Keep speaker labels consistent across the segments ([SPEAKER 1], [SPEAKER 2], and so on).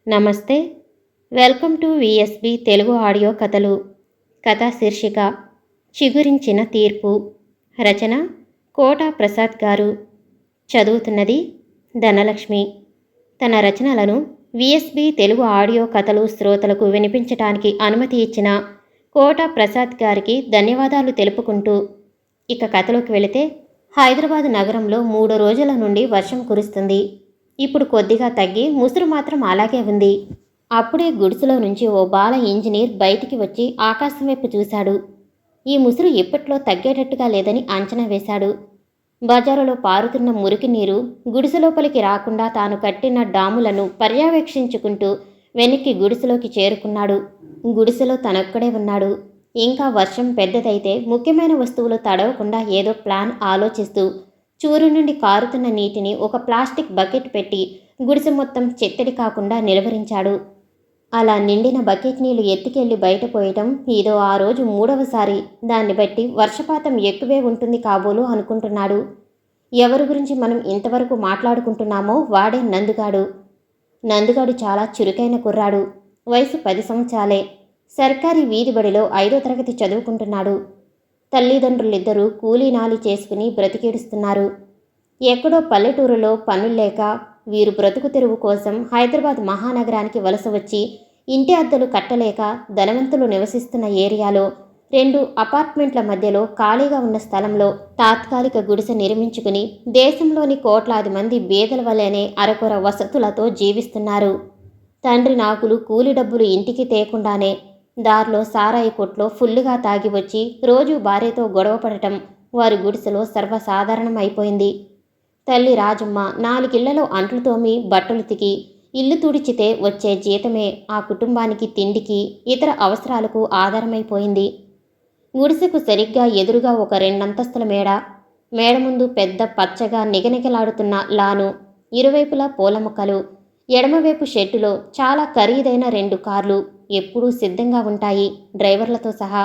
[SPEAKER 1] నమస్తే. Welcome to VSB Telugu audio కథలు. కథా శీర్షిక చిగురించిన తీర్పు. రచన కోట ప్రసాద్ గారు. చదువుతున్నది ధనలక్ష్మి. తన రచనలను విఎస్బి తెలుగు ఆడియో కథలు శ్రోతలకు వినిపించటానికి అనుమతి ఇచ్చిన కోట ప్రసాద్ గారికి ధన్యవాదాలు తెలుపుకుంటూ ఇక కథలోకి వెళితే, హైదరాబాద్ నగరంలో 3 రోజుల నుండి వర్షం కురుస్తుంది. ఇప్పుడు కొద్దిగా తగ్గి ముసురు మాత్రం అలాగే ఉంది. అప్పుడే గుడిసెలో నుంచి ఓ బాల ఇంజనీర్ బయటికి వచ్చి ఆకాశం వైపు చూశాడు. ఈ ముసురు ఇప్పట్లో తగ్గేటట్టుగా లేదని అంచనా వేశాడు. బజారులో పారుతున్న మురికి నీరు గుడిసెలోపలికి రాకుండా తాను కట్టిన డాములను పర్యవేక్షించుకుంటూ వెనక్కి గుడిసెలోకి చేరుకున్నాడు. గుడిసెలో తనొక్కడే ఉన్నాడు. ఇంకా వర్షం పెద్దదైతే ముఖ్యమైన వస్తువులు తడవకుండా ఏదో ప్లాన్ ఆలోచిస్తూ చూరు నుండి కారుతున్న నీటిని ఒక ప్లాస్టిక్ బకెట్ పెట్టి గుడిసె మొత్తం చెత్తడి కాకుండా నిలువరించాడు. అలా నిండిన బకెట్ నీళ్లు ఎత్తుకెళ్లి బయటపోయటం ఇదో ఆ రోజు 3వసారి. దాన్ని బట్టి వర్షపాతం ఎక్కువే ఉంటుంది కాబోలు అనుకుంటున్నాడు. ఎవరి గురించి మనం ఇంతవరకు మాట్లాడుకుంటున్నామో వాడే నందుగాడు. నందుగాడు చాలా చురుకైన కుర్రాడు. వయసు 10 సంవత్సరాలే. సర్కారీ వీధి బడిలో 5వ తరగతి చదువుకుంటున్నాడు. తల్లిదండ్రులిద్దరూ కూలీనాలి చేసుకుని బ్రతికేడుస్తున్నారు. ఎక్కడో పల్లెటూరులో పనుల్లేక వీరు బ్రతుకు తెరువు కోసం హైదరాబాద్ మహానగరానికి వలస వచ్చి ఇంటి అద్దెలు కట్టలేక ధనవంతులు నివసిస్తున్న ఏరియాలో 2 అపార్ట్మెంట్ల మధ్యలో ఖాళీగా ఉన్న స్థలంలో తాత్కాలిక గుడిసె నిర్మించుకుని దేశంలోని కోట్లాది మంది బీదల వల్లనే అరకొర వసతులతో జీవిస్తున్నారు. తండ్రి నాకులు కూలి డబ్బులు ఇంటికి తేకుండానే దారిలో సారాయి కొట్లో ఫుల్లుగా తాగి వచ్చి రోజు భార్యతో గొడవపడటం వారి గుడిసెలో సర్వసాధారణం అయిపోయింది. తల్లి రాజమ్మ 4 ఇళ్లలో అంట్లు తోమి బట్టలు తికి ఇల్లు తుడిచితే వచ్చే జీతమే ఆ కుటుంబానికి తిండికి ఇతర అవసరాలకు ఆధారమైపోయింది. గుడిసెకు సరిగ్గా ఎదురుగా ఒక 2 అంతస్తుల మేడ ముందు పెద్ద పచ్చగా నిగనిగలాడుతున్న లాను, ఇరువైపులా పూల మొక్కలు, ఎడమవైపు షెడ్డులో చాలా ఖరీదైన 2 కార్లు ఎప్పుడూ సిద్ధంగా ఉంటాయి, డ్రైవర్లతో సహా.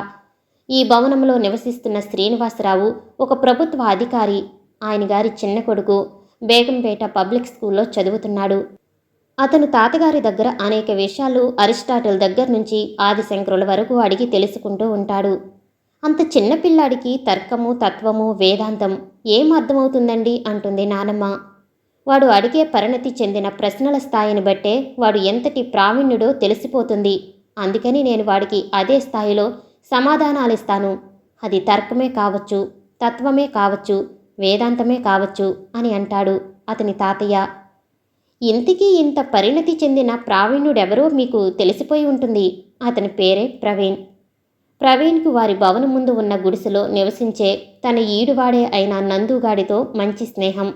[SPEAKER 1] ఈ భవనంలో నివసిస్తున్న శ్రీనివాసరావు ఒక ప్రభుత్వ అధికారి. ఆయన గారి చిన్న కొడుకు బేగంపేట పబ్లిక్ స్కూల్లో చదువుతున్నాడు. అతను తాతగారి దగ్గర అనేక విషయాలు అరిస్టాటిల్ దగ్గర నుంచి ఆదిశంకరుల వరకు అడిగి తెలుసుకుంటూ ఉంటాడు. అంత చిన్న పిల్లాడికి తర్కము, తత్వము, వేదాంతం ఏం అర్థమవుతుందండి అంటుంది నానమ్మ. వాడు అడిగే పరిణతి చెందిన ప్రశ్నల స్థాయిని బట్టే వాడు ఎంతటి ప్రావీణ్యుడో తెలిసిపోతుంది. అందుకని నేను వాడికి అదే స్థాయిలో సమాధానాలిస్తాను. అది తర్కమే కావచ్చు, తత్వమే కావచ్చు, వేదాంతమే కావచ్చు అని అంటాడు అతని తాతయ్య. ఇంతకీ ఇంత పరిణతి చెందిన ప్రావీణ్యుడెవరో మీకు తెలిసిపోయి ఉంటుంది. అతని పేరే ప్రవీణ్. ప్రవీణ్కు వారి భవనం ముందు ఉన్న గుడిసెలో నివసించే తన ఈడువాడే అయిన నందుగాడితో మంచి స్నేహం.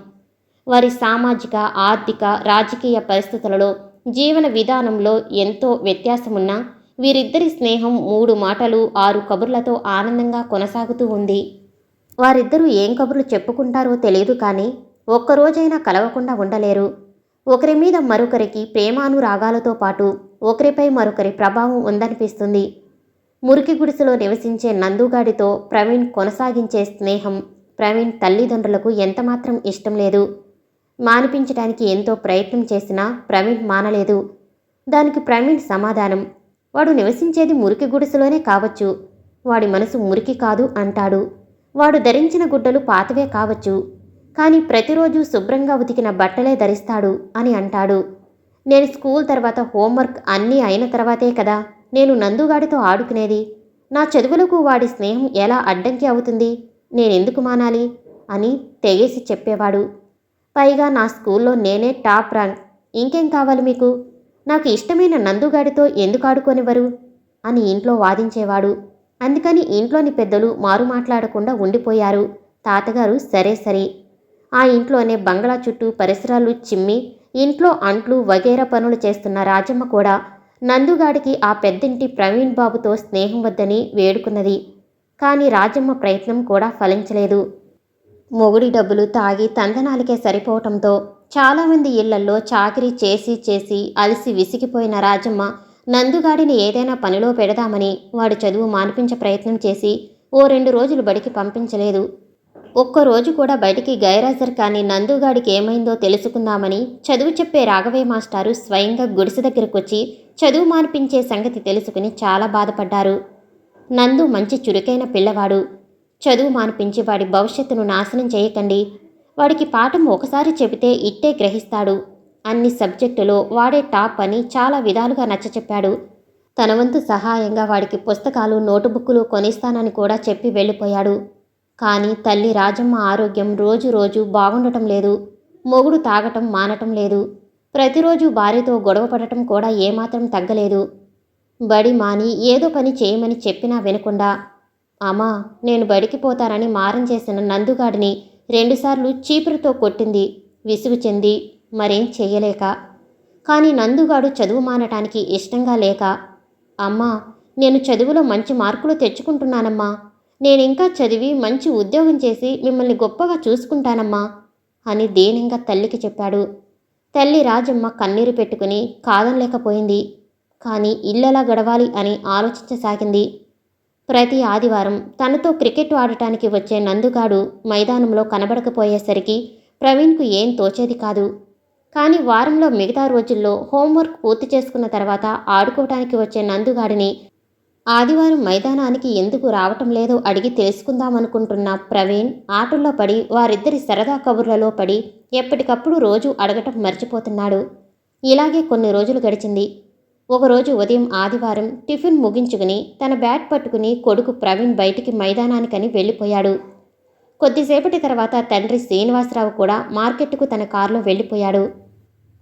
[SPEAKER 1] వారి సామాజిక, ఆర్థిక, రాజకీయ పరిస్థితులలో, జీవన విధానంలో ఎంతో వ్యత్యాసమున్నా వీరిద్దరి స్నేహం 3 మాటలు 6 కబుర్లతో ఆనందంగా కొనసాగుతూ ఉంది. వారిద్దరూ ఏం కబుర్లు చెప్పుకుంటారో తెలియదు కానీ ఒక్కరోజైనా కలవకుండా ఉండలేరు. ఒకరి మీద మరొకరికి ప్రేమానురాగాలతో పాటు ఒకరిపై మరొకరి ప్రభావం ఉందనిపిస్తుంది. మురికి గుడిసెలో నివసించే నందుగాడితో ప్రవీణ్ కొనసాగించే స్నేహం ప్రవీణ్ తల్లిదండ్రులకు ఎంతమాత్రం ఇష్టం లేదు. మానిపించడానికి ఎంతో ప్రయత్నం చేసినా ప్రవీణ్ మానలేదు. దానికి ప్రవీణ్ సమాధానం, వాడు నివసించేది మురికి గుడిసెలోనే కావచ్చు, వాడి మనసు మురికి కాదు అంటాడు. వాడు ధరించిన గుడ్డలు పాతవే కావచ్చు, కానీ ప్రతిరోజు శుభ్రంగా ఉతికిన బట్టలే ధరిస్తాడు అని అంటాడు. నేను స్కూల్ తర్వాత హోంవర్క్ అన్నీ అయిన తర్వాతే కదా నేను నందుగాడితో ఆడుకునేది. నా చదువులకు వాడి స్నేహం ఎలా అడ్డంకి అవుతుంది? నేనెందుకు మానాలి అని తెగేసి చెప్పేవాడు. పైగా నా స్కూల్లో నేనే టాప్ ర్యాంక్. ఇంకేం కావాలి మీకు? నాకు ఇష్టమైన నందుగాడితో ఎందుకు ఆడుకోనివ్వరు అని ఇంట్లో వాదించేవాడు. అందుకని ఇంట్లోని పెద్దలు మారు మాట్లాడకుండా ఉండిపోయారు. తాతగారు సరే. ఆ ఇంట్లోనే బంగ్లా చుట్టూ పరిసరాలు చిమ్మి ఇంట్లో అంట్లు వగేరా పనులు చేస్తున్న రాజమ్మ కూడా నందుగాడికి ఆ పెద్దింటి ప్రవీణ్ బాబుతో స్నేహం వద్దని వేడుకున్నది. కానీ రాజమ్మ ప్రయత్నం కూడా ఫలించలేదు. మొగుడి డబ్బులు తాగి తందనాలకే సరిపోవటంతో చాలామంది ఇళ్లల్లో చాకిరీ చేసి అలసి విసిగిపోయిన రాజమ్మ నందుగాడిని ఏదైనా పనిలో పెడదామని వాడి చదువు మానిపించే ప్రయత్నం చేసి ఓ 2 రోజులు బడికి పంపించలేదు. ఒక్కరోజు కూడా బయటికి గైరాజర్ కాని నందుగాడికి ఏమైందో తెలుసుకుందామని చదువు చెప్పే రాఘవయ్య మాస్టారు స్వయంగా గుడిసె దగ్గరకొచ్చి చదువు మానిపించే సంగతి తెలుసుకుని చాలా బాధపడ్డారు. నందు మంచి చురుకైన పిల్లవాడు. చదువు మానిపించి వాడి భవిష్యత్తును నాశనం చేయకండి. వాడికి పాఠం ఒకసారి చెబితే ఇట్టే గ్రహిస్తాడు. అన్ని సబ్జెక్టులో వాడే టాప్ అని చాలా విధాలుగా నచ్చచెప్పాడు. తన వంతు సహాయంగా వాడికి పుస్తకాలు నోటుబుక్కులు కొనిస్తానని కూడా చెప్పి వెళ్ళిపోయాడు. కానీ తల్లి రాజమ్మ ఆరోగ్యం రోజు రోజు బాగుండటం లేదు. మొగుడు తాగటం మానటం లేదు. ప్రతిరోజు భార్యతో గొడవపడటం కూడా ఏమాత్రం తగ్గలేదు. బడి మాని ఏదో పని చేయమని చెప్పినా వినకుండా, అమ్మా నేను బడికి పోతానని మారం చేసిన నందుగాడిని 2 సార్లు చీపురుతో కొట్టింది విసుగు చెంది మరేం చెయ్యలేక. కానీ నందుగాడు చదువు మానటానికి ఇష్టంగా లేక, అమ్మా నేను చదువులో మంచి మార్కులు తెచ్చుకుంటున్నానమ్మా, నేనింకా చదివి మంచి ఉద్యోగం చేసి మిమ్మల్ని గొప్పగా చూసుకుంటానమ్మా అని దీనంగా తల్లికి చెప్పాడు. తల్లి రాజమ్మ కన్నీరు పెట్టుకుని కాదనలేకపోయింది. కానీ ఇల్లెలా గడవాలి అని ఆలోచించసాగింది. ప్రతి ఆదివారం తనతో క్రికెట్ ఆడటానికి వచ్చే నందుగాడు మైదానంలో కనబడకపోయేసరికి ప్రవీణ్కు ఏం తోచేది కాదు. కానీ వారంలో మిగతా రోజుల్లో హోంవర్క్ పూర్తి చేసుకున్న తర్వాత ఆడుకోవటానికి వచ్చే నందుగాడిని ఆదివారం మైదానానికి ఎందుకు రావటం లేదో అడిగి తెలుసుకుందామనుకుంటున్న ప్రవీణ్ ఆటల్లో పడి వారిద్దరి సరదా కబుర్లలో పడి ఎప్పటికప్పుడు రోజు అడగటం మర్చిపోతున్నాడు. ఇలాగే కొన్ని రోజులు గడిచింది. ఒకరోజు ఉదయం ఆదివారం టిఫిన్ ముగించుకుని తన బ్యాట్ పట్టుకుని కొడుకు ప్రవీణ్ బయటికి మైదానానికని వెళ్ళిపోయాడు. కొద్దిసేపటి తర్వాత తండ్రి శ్రీనివాసరావు కూడా మార్కెట్కు తన కారులో వెళ్ళిపోయాడు.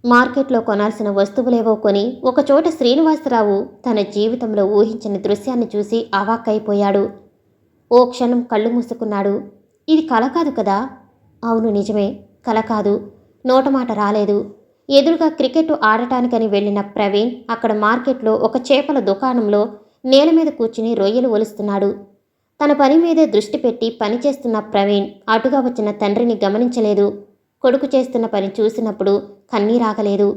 [SPEAKER 1] మార్కెట్లో కొనాల్సిన వస్తువులేవో కొని ఒకచోట శ్రీనివాసరావు తన జీవితంలో ఊహించిన దృశ్యాన్ని చూసి అవాక్కైపోయాడు. ఓ క్షణం కళ్ళు మూసుకున్నాడు. ఇది కల కాదు కదా? అవును నిజమే, కల కాదు. నోటమాట రాలేదు. ఎదురుగా క్రికెట్ ఆడటానికని వెళ్ళిన ప్రవీణ్ అక్కడ మార్కెట్లో ఒక చేపల దుకాణంలో నేల మీద కూర్చుని రొయ్యలు ఒలుస్తున్నాడు. తన పని మీదే దృష్టి పెట్టి పనిచేస్తున్న ప్రవీణ్ అటుగా వచ్చిన తండ్రిని గమనించలేదు. కొడుకు చేస్తున్న పని చూసినప్పుడు కన్నీరాగలేదు.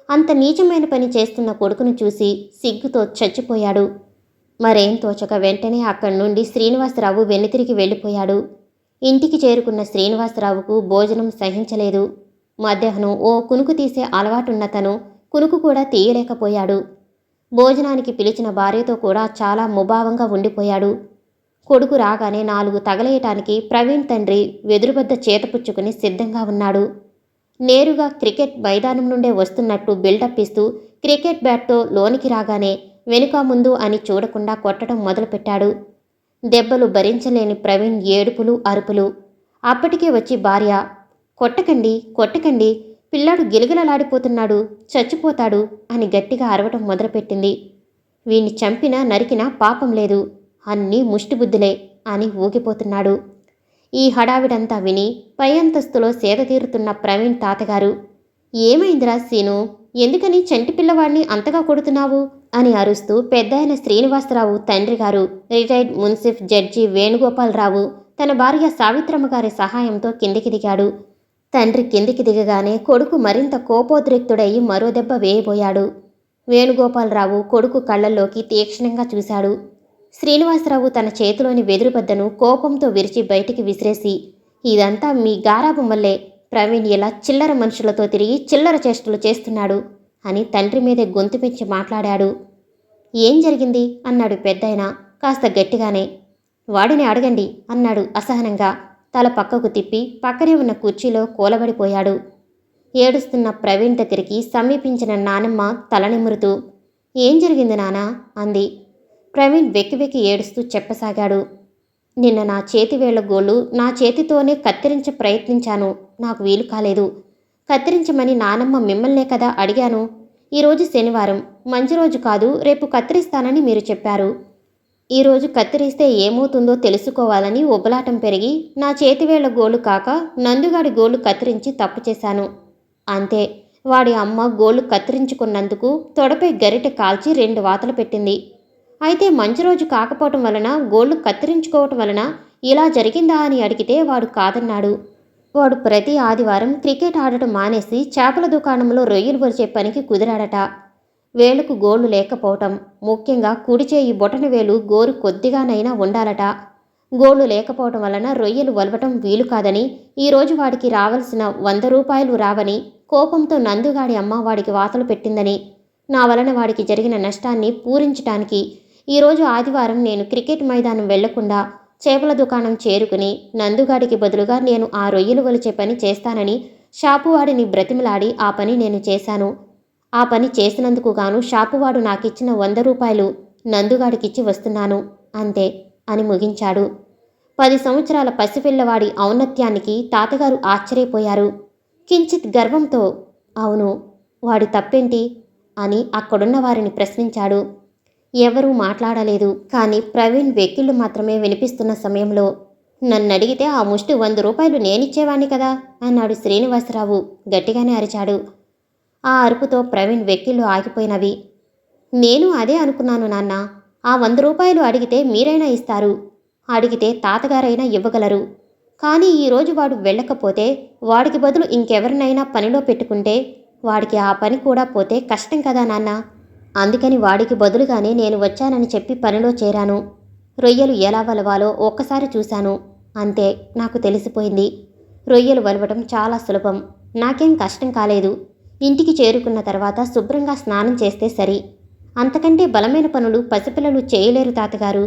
[SPEAKER 1] అంత నీచమైన పని చేస్తున్న కొడుకును చూసి సిగ్గుతో చచ్చిపోయాడు. మరేం తోచక వెంటనే అక్కడి నుండి శ్రీనివాసరావు వెనుతిరిగి వెళ్ళిపోయాడు. ఇంటికి చేరుకున్న శ్రీనివాసరావుకు భోజనం సహించలేదు. మధ్యాహ్నం ఓ కునుకు తీసే అలవాటున్న తను కునుకు కూడా తీయలేకపోయాడు. భోజనానికి పిలిచిన భార్యతో కూడా చాలా ముభావంగా ఉండిపోయాడు. కొడుకు రాగానే 4 తగలేయటానికి ప్రవీణ్ తండ్రి వెదురుబద్ద చేతపుచ్చుకుని సిద్ధంగా ఉన్నాడు. నేరుగా క్రికెట్ మైదానం నుండే వస్తున్నట్టు బిల్డప్ ఇస్తూ క్రికెట్ బ్యాట్తో లోనికి రాగానే వెనుక ముందు అని చూడకుండా కొట్టడం మొదలుపెట్టాడు. దెబ్బలు భరించలేని ప్రవీణ్ ఏడుపులు అరుపులు. అప్పటికే వచ్చి భార్య, కొట్టకండి కొట్టకండి, పిల్లాడు గిలగిలలాడిపోతున్నాడు, చచ్చిపోతాడు అని గట్టిగా అరవటం మొదలుపెట్టింది. వీణ్ణి చంపినా నరికినా పాపం లేదు, అన్నీ ముష్టిబుద్ధులే అని ఊగిపోతున్నాడు. ఈ హడావిడంతా విని పై అంతస్తులో సేద తీరుతున్న ప్రవీణ్ తాతగారు, ఏమైందిరా సీను, ఎందుకని చంటి పిల్లవాడిని అంతగా కొడుతున్నావు అని అరుస్తూ పెద్దాయన శ్రీనివాసరావు తండ్రి గారు రిటైర్డ్ మున్సిఫ్ జడ్జి వేణుగోపాలరావు తన భార్య సావిత్రమ్మ గారి సహాయంతో కిందికి దిగాడు. తండ్రి కిందికి దిగగానే కొడుకు మరింత కోపోద్రిక్తుడయి మరో దెబ్బ వేయబోయాడు. వేణుగోపాలరావు కొడుకు కళ్ళల్లోకి తీక్షణంగా చూశాడు. శ్రీనివాసరావు తన చేతిలోని వెదురుబద్దను కోపంతో విరిచి బయటికి విసిరేసి, ఇదంతా మీ గారాబం వల్లే ప్రవీణ్ ఇలా చిల్లర మనుషులతో తిరిగి చిల్లర చేష్టలు చేస్తున్నాడు అని తండ్రి మీదే గొంతు పెంచి మాట్లాడాడు. ఏం జరిగింది అన్నాడు పెద్దాయన కాస్త గట్టిగానే. వాడిని అడగండి అన్నాడు అసహనంగా తల పక్కకు తిప్పి పక్కనే ఉన్న కుర్చీలో కూలబడిపోయాడు. ఏడుస్తున్న ప్రవీణ్ దగ్గరికి సమీపించిన నానమ్మ తల నిమురుతూ, ఏం జరిగింది నానా అంది. ప్రవీణ్ వెక్కి వెక్కి ఏడుస్తూ చెప్పసాగాడు. నిన్న నా చేతివేళ్ల గోళ్ళు నా చేతితోనే కత్తిరించ ప్రయత్నించాను, నాకు వీలు కాలేదు. కత్తిరించమని నానమ్మ మిమ్మల్నే కదా అడిగాను. ఈరోజు శనివారం, మంచి రోజు కాదు, రేపు కత్తిరిస్తానని మీరు చెప్పారు. ఈరోజు కత్తిరిస్తే ఏమవుతుందో తెలుసుకోవాలని ఉబలాటం పెరిగి నా చేతివేళ్ల గోళ్ళు కాక నందుగాడి గోళ్ళు కత్తిరించి తప్పు చేశాను. అంతే. వాడి అమ్మ గోళ్ళు కత్తిరించుకున్నందుకు తొడపై గరిటె కాల్చి 2 వాతలు పెట్టింది. అయితే మంచి రోజు కాకపోవటం వలన గోళ్ళు కత్తిరించుకోవటం వలన ఇలా జరిగిందా అని అడిగితే వాడు కాదన్నాడు. వాడు ప్రతి ఆదివారం క్రికెట్ ఆడటం మానేసి చేపల దుకాణంలో రొయ్యలు పొరిచే పనికి కుదిరాడట. వేళ్లకు గోళ్లు లేకపోవటం, ముఖ్యంగా కుడి చేయి బొటన వేలు గోరు కొద్దిగానైనా ఉండాలట. గోళ్లు లేకపోవడం వలన రొయ్యలు వలవటం వీలు కాదని, ఈరోజు వాడికి రావలసిన 100 రూపాయలు రావని కోపంతో నందుగాడి అమ్మ వాడికి వాతలు పెట్టిందని, నా వలన వాడికి జరిగిన నష్టాన్ని పూరించటానికి ఈరోజు ఆదివారం నేను క్రికెట్ మైదానం వెళ్లకుండా చేపల దుకాణం చేరుకుని నందుగాడికి బదులుగా నేను ఆ రొయ్యలు ఒలిచే పని చేస్తానని షాపువాడిని బ్రతిమలాడి ఆ పని నేను చేశాను. ఆ పని చేసినందుకు గాను షాపువాడు నాకిచ్చిన 100 రూపాయలు నందుగాడికిచ్చి వస్తున్నాను అంతే అని ముగించాడు. 10 సంవత్సరాల పసిపిల్లవాడి ఔన్నత్యానికి తాతగారు ఆశ్చర్యపోయారు. కించిత్ గర్వంతో అవును, వాడి తప్పేంటి అని అక్కడున్న వారిని ప్రశ్నించాడు. ఎవరూ మాట్లాడలేదు. కానీ ప్రవీణ్ వెక్కిళ్ళు మాత్రమే వినిపిస్తున్న సమయంలో నన్నడిగితే ఆ ముష్టి 100 రూపాయలు నేనిచ్చేవాణ్ణి కదా అన్నాడు శ్రీనివాసరావు గట్టిగానే అరిచాడు. ఆ అరుపుతో ప్రవీణ్ వెక్కిళ్ళు ఆగిపోయినవి. నేను అదే అనుకున్నాను నాన్న. ఆ 100 రూపాయలు అడిగితే మీరైనా ఇస్తారు, అడిగితే తాతగారైనా ఇవ్వగలరు. కానీ ఈరోజు వాడు వెళ్ళకపోతే వాడికి బదులు ఇంకెవరినైనా పనిలో పెట్టుకుంటే వాడికి ఆ పని కూడా పోతే కష్టం కదా నాన్న. అందుకని వాడికి బదులుగానే నేను వచ్చానని చెప్పి పనిలో చేరాను. రొయ్యలు ఎలా వలవాలో ఒక్కసారి చూశాను, అంతే. నాకు తెలిసిపోయింది. రొయ్యలు వలవటం చాలా సులభం. నాకేం కష్టం కాలేదు. ఇంటికి చేరుకున్న తర్వాత శుభ్రంగా స్నానం చేస్తే సరి. అంతకంటే బలమైన పనులు పసిపిల్లలు చేయలేరు తాతగారు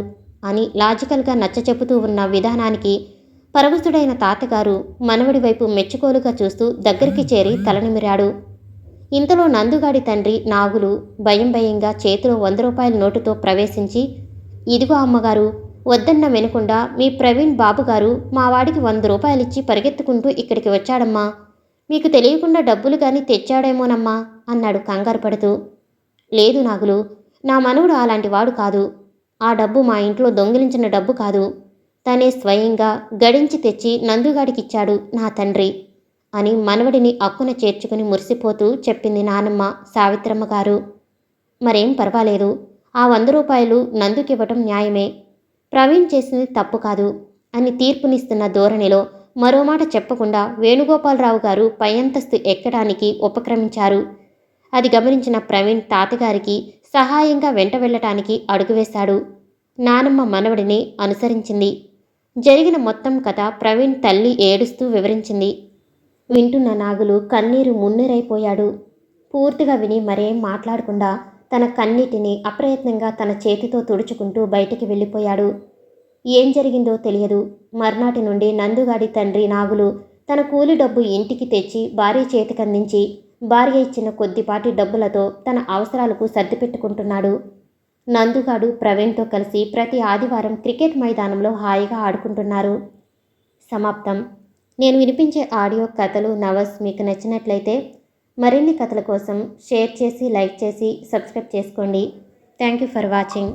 [SPEAKER 1] అని లాజికల్గా నచ్చచెప్పుతూ ఉన్న విధానానికి పరవశుడైన తాతగారు మనవడి వైపు మెచ్చుకోలుగా చూస్తూ దగ్గరికి చేరి తలనిమిరాడు. ఇంతలో నందుగాడి తండ్రి నాగులు భయంగా చేతిలో 100 రూపాయల నోటుతో ప్రవేశించి, ఇదిగో అమ్మగారు, వద్దన్న వినకుండా మీ ప్రవీణ్ బాబుగారు మా వాడికి 100 రూపాయలిచ్చి పరిగెత్తుకుంటూ ఇక్కడికి వచ్చాడమ్మా. మీకు తెలియకుండా డబ్బులు కానీ తెచ్చాడేమోనమ్మా అన్నాడు కంగారు పడుతూ. లేదు నాగులు, నా మనవుడు అలాంటి వాడు కాదు. ఆ డబ్బు మా ఇంట్లో దొంగిలించిన డబ్బు కాదు. తనే స్వయంగా గడించి తెచ్చి నందుగాడికిచ్చాడు నా తండ్రి అని మనవడిని అక్కున చేర్చుకుని మురిసిపోతూ చెప్పింది నానమ్మ సావిత్రమ్మ గారు. మరేం పర్వాలేదు. ఆ 100 రూపాయలు నందుకివ్వటం న్యాయమే. ప్రవీణ్ చేసింది తప్పు కాదు అని తీర్పునిస్తున్న ధోరణిలో మరో మాట చెప్పకుండా వేణుగోపాలరావు గారు పై అంతస్తు ఎక్కడానికి ఉపక్రమించారు. అది గమనించిన ప్రవీణ్ తాతగారికి సహాయంగా వెంట వెళ్ళటానికి అడుగువేశాడు. నానమ్మ మనవడిని అనుసరించింది. జరిగిన మొత్తం కథ ప్రవీణ్ తల్లి ఏడుస్తూ వివరించింది. వింటున్న నాగులు కన్నీరు మున్నీరైపోయాడు. పూర్తిగా విని మరేం మాట్లాడకుండా తన కన్నీటిని అప్రయత్నంగా తన చేతితో తుడుచుకుంటూ బయటికి వెళ్ళిపోయాడు. ఏం జరిగిందో తెలియదు. మర్నాటి నుండి నందుగాడి తండ్రి నాగులు తన కూలి డబ్బు ఇంటికి తెచ్చి భార్య చేతికందించి భార్య ఇచ్చిన కొద్దిపాటి డబ్బులతో తన అవసరాలకు సర్దిపెట్టుకుంటున్నాడు. నందుగాడు ప్రవీణ్తో కలిసి ప్రతి ఆదివారం క్రికెట్ మైదానంలో హాయిగా ఆడుకుంటున్నారు. సమాప్తం. నేను వినిపించే ఆడియో కథలు నవల్స్ మీకు నచ్చినట్లయితే మరిన్ని కథల కోసం షేర్ చేసి లైక్ చేసి సబ్స్క్రైబ్ చేసుకోండి. Thank you for watching.